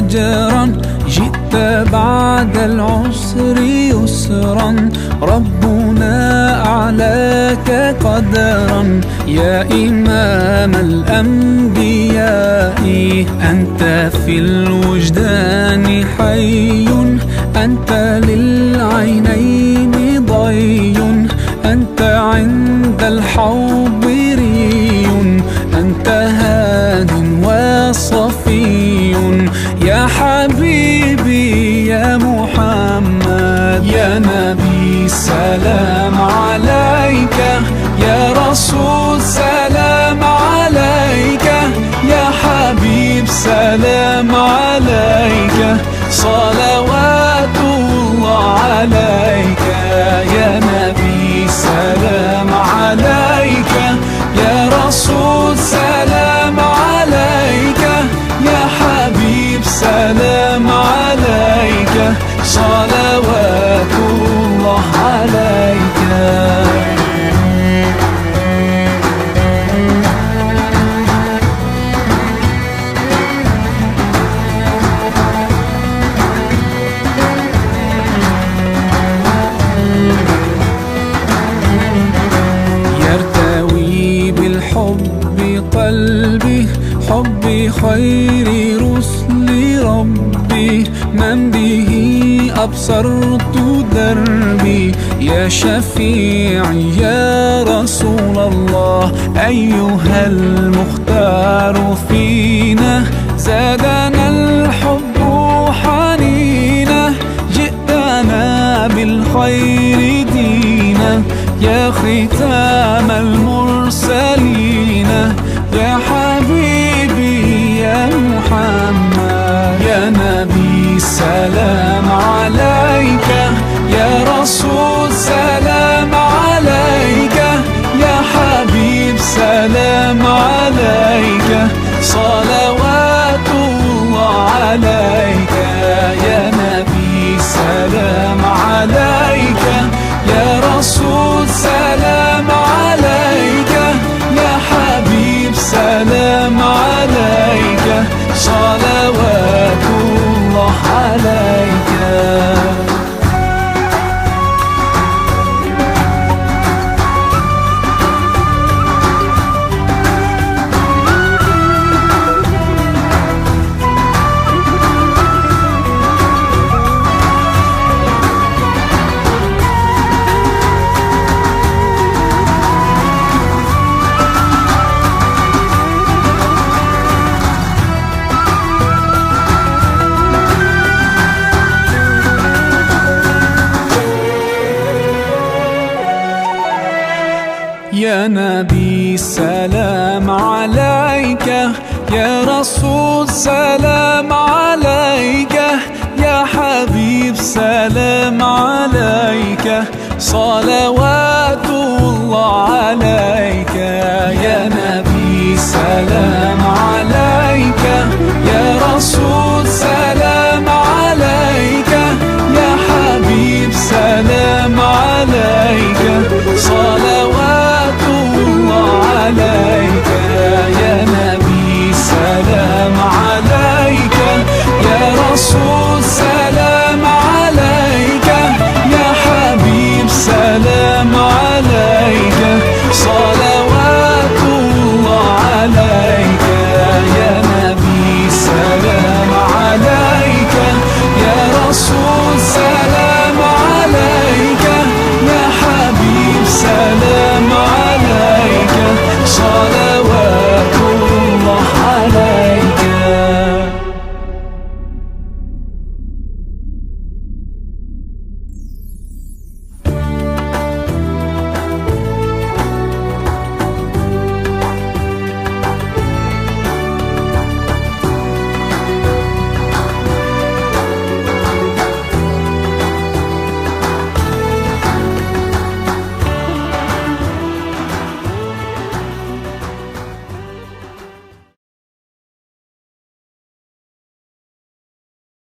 أجرا، جئت بعد العسر يسرا، ربنا أعلاك قدرا. يا إمام الأنبياء أنت في الوجدان حي، أنت للعينين ضي، أنت عند الحوض ري، أنت هاد وصفي. يا حبيبي يا محمد، يا نبي سلام عليك، يا رسول سلام عليك، يا حبيب سلام عليك، صلوات الله عليك. يا نبي سلام عليك، يا رسول سلام عليك، يا حبيب سلام عليك، صلوات الله عليك. قلبي حب خير رسل ربي، من به أبصرت دربي. يا شفيعي يا رسول الله، أيها المختار فينا، زادنا الحب حنينا، جئتنا بالخير دينا، يا ختام المرسلين، يا حبيبي يا محمد، يا نبي سلام عليك، يا رسول سلام عليك، يا حبيب سلام عليك، صلوات الله عليك. يا نبي سلام عليك، يا رسول سلام عليك، يا حبيب سلام عليك، صلوات الله عليك. يا نبي سلام عليك، يا رسول سلام عليك، يا حبيب سلام عليك، صلوات الله عليك.